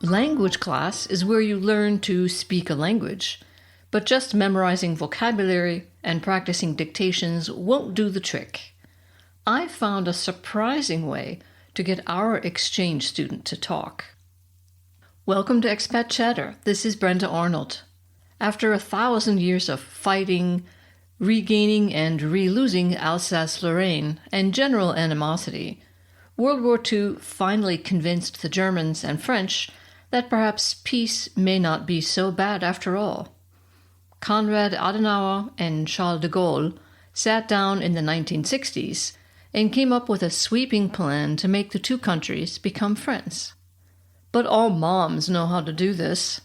Language class is where you learn to speak a language, but just memorizing vocabulary and practicing dictations won't do the trick. I found a surprising way to get our exchange student to talk. Welcome to Expat Chatter. This is Brenda Arnold. After 1,000 years of fighting, regaining and re-losing Alsace-Lorraine and general animosity, World War II finally convinced the Germans and French that perhaps peace may not be so bad after all. Konrad Adenauer and Charles de Gaulle sat down in the 1960s and came up with a sweeping plan to make the two countries become friends. But all moms know how to do this.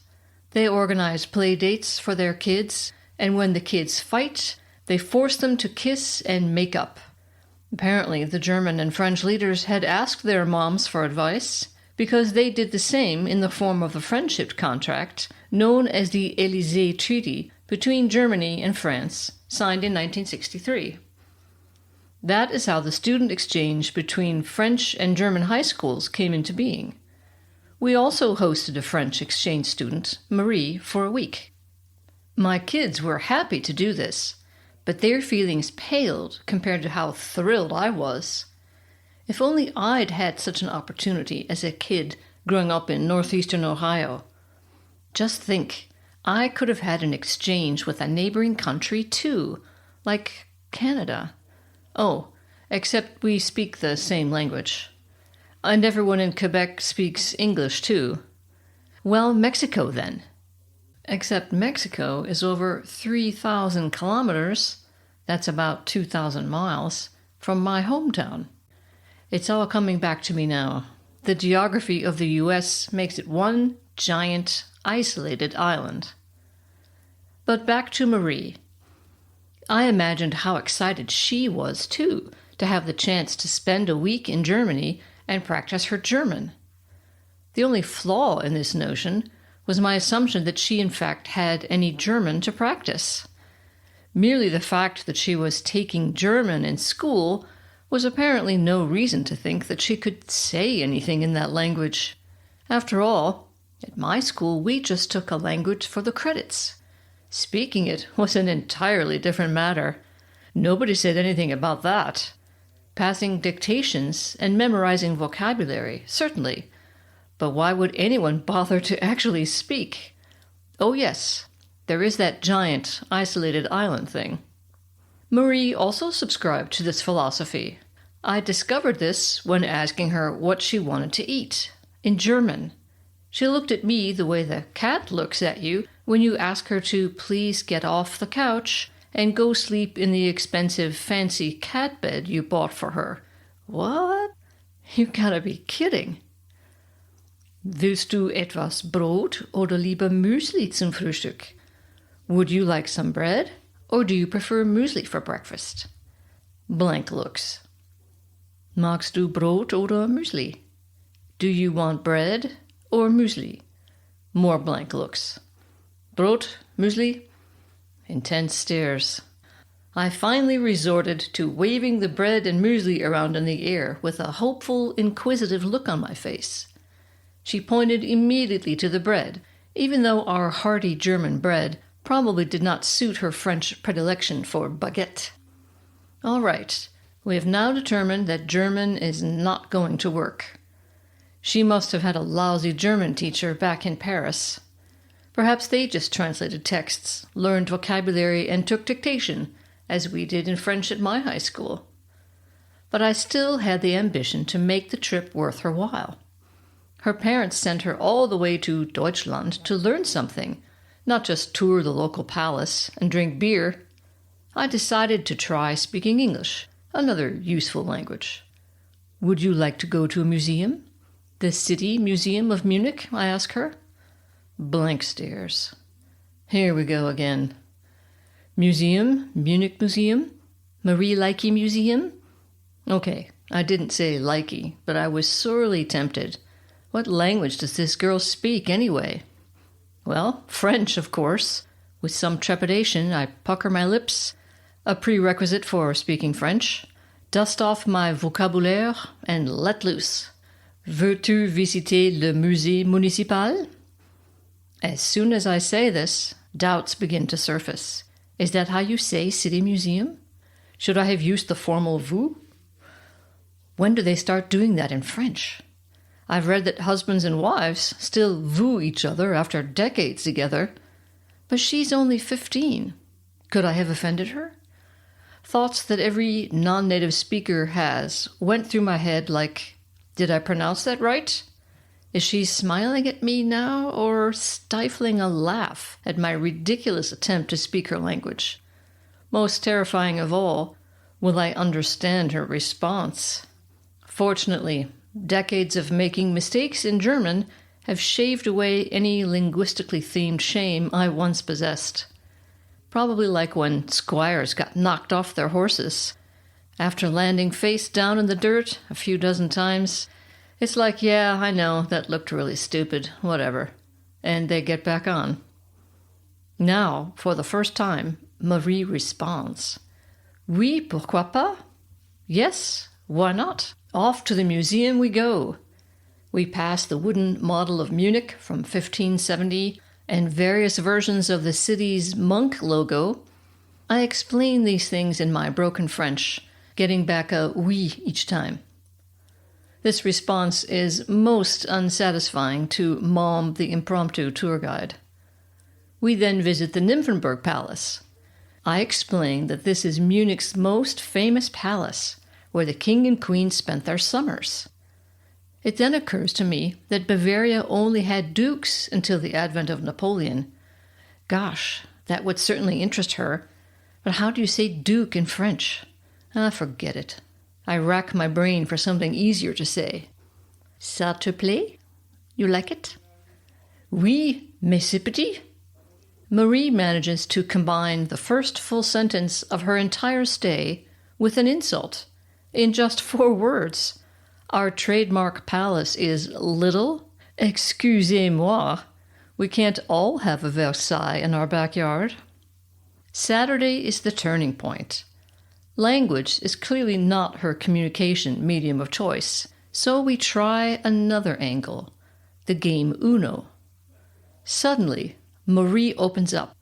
They organize play dates for their kids, and when the kids fight, they force them to kiss and make up. Apparently, the German and French leaders had asked their moms for advice, because they did the same in the form of a friendship contract known as the Élysée Treaty between Germany and France, signed in 1963. That is how the student exchange between French and German high schools came into being. We also hosted a French exchange student, Marie, for a week. My kids were happy to do this, but their feelings paled compared to how thrilled I was. If only I'd had such an opportunity as a kid growing up in northeastern Ohio. Just think, I could have had an exchange with a neighboring country too, like Canada. Oh, except we speak the same language. And everyone in Quebec speaks English too. Well, Mexico then. Except Mexico is over 3,000 kilometers, that's about 2,000 miles, from my hometown. It's all coming back to me now. The geography of the U.S. makes it one giant, isolated island. But back to Marie. I imagined how excited she was, too, to have the chance to spend a week in Germany and practice her German. The only flaw in this notion was my assumption that she in fact had any German to practice. Merely the fact that she was taking German in school was apparently no reason to think that she could say anything in that language. After all, at my school we just took a language for the credits. Speaking it was an entirely different matter. Nobody said anything about that. Passing dictations and memorizing vocabulary, certainly. But why would anyone bother to actually speak? Oh yes, there is that giant, isolated island thing. Marie also subscribed to this philosophy. I discovered this when asking her what she wanted to eat, in German. She looked at me the way the cat looks at you when you ask her to please get off the couch and go sleep in the expensive fancy cat bed you bought for her. What? You gotta be kidding. Willst du etwas Brot oder lieber Müsli zum Frühstück? Would you like some bread, or do you prefer muesli for breakfast? Blank looks. Magst du Brot oder Müsli? Do you want bread or muesli? More blank looks. Brot, muesli? Intense stares. I finally resorted to waving the bread and muesli around in the air with a hopeful, inquisitive look on my face. She pointed immediately to the bread, even though our hearty German bread probably did not suit her French predilection for baguette. All right, we have now determined that German is not going to work. She must have had a lousy German teacher back in Paris. Perhaps they just translated texts, learned vocabulary, and took dictation, as we did in French at my high school. But I still had the ambition to make the trip worth her while. Her parents sent her all the way to Deutschland to learn something, not just tour the local palace and drink beer. I decided to try speaking English, another useful language. Would you like to go to a museum? The City Museum of Munich, I asked her. Blank stares. Here we go again. Museum, Munich Museum, Marie Likey Museum? Okay, I didn't say likey, but I was sorely tempted. What language does this girl speak anyway? Well, French, of course. With some trepidation, I pucker my lips, a prerequisite for speaking French, dust off my vocabulaire, and let loose. Veux-tu visiter le musée municipal? As soon as I say this, doubts begin to surface. Is that how you say city museum? Should I have used the formal vous? When do they start doing that in French? I've read that husbands and wives still vous each other after decades together. But she's only 15. Could I have offended her? Thoughts that every non-native speaker has went through my head like, did I pronounce that right? Is she smiling at me now or stifling a laugh at my ridiculous attempt to speak her language? Most terrifying of all, will I understand her response? Fortunately, decades of making mistakes in German have shaved away any linguistically themed shame I once possessed. Probably like when squires got knocked off their horses. After landing face down in the dirt a few dozen times, it's like, yeah, I know, that looked really stupid, whatever. And they get back on. Now, for the first time, Marie responds. Oui, pourquoi pas? Yes, why not? Off to the museum we go. We pass the wooden model of Munich from 1570 and various versions of the city's monk logo. I explain these things in my broken French, getting back a oui each time. This response is most unsatisfying to Mom, the impromptu tour guide. We then visit the Nymphenburg Palace. I explain that this is Munich's most famous palace, where the king and queen spent their summers. It then occurs to me that Bavaria only had dukes until the advent of Napoleon. Gosh, that would certainly interest her, but how do you say duke in French? Forget it. I rack my brain for something easier to say. Ça te plaît? You like it? Oui, mais c'est petit. Marie manages to combine the first full sentence of her entire stay with an insult in just 4 words. Our trademark palace is little. Excusez-moi. We can't all have a Versailles in our backyard. Saturday is the turning point. Language is clearly not her communication medium of choice, so we try another angle, the game Uno. Suddenly, Marie opens up.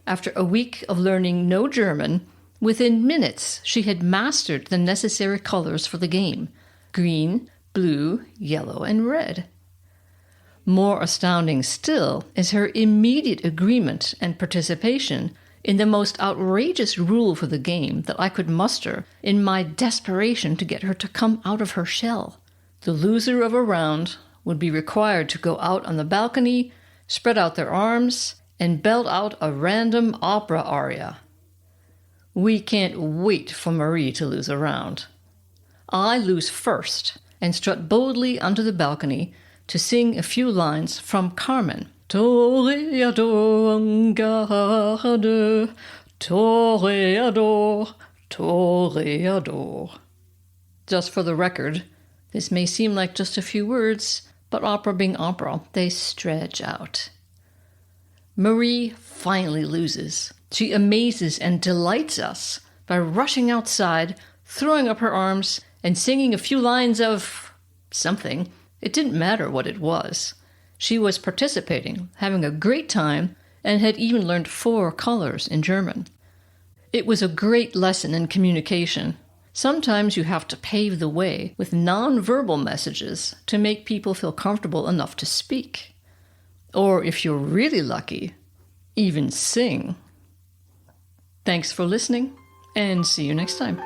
After a week of learning no German, within minutes she had mastered the necessary colors for the game: green, blue, yellow, and red. More astounding still is her immediate agreement and participation in the most outrageous rule for the game that I could muster in my desperation to get her to come out of her shell. The loser of a round would be required to go out on the balcony, spread out their arms, and belt out a random opera aria. We can't wait for Marie to lose a round. I lose first and strut boldly onto the balcony to sing a few lines from Carmen. Toreador en garde, toreador, toreador. Just for the record, this may seem like just a few words, but opera being opera, they stretch out. Marie finally loses. She amazes and delights us by rushing outside, throwing up her arms, and singing a few lines of something. It didn't matter what it was. She was participating, having a great time, and had even learned 4 colors in German. It was a great lesson in communication. Sometimes you have to pave the way with non-verbal messages to make people feel comfortable enough to speak. Or if you're really lucky, even sing. Thanks for listening, and see you next time.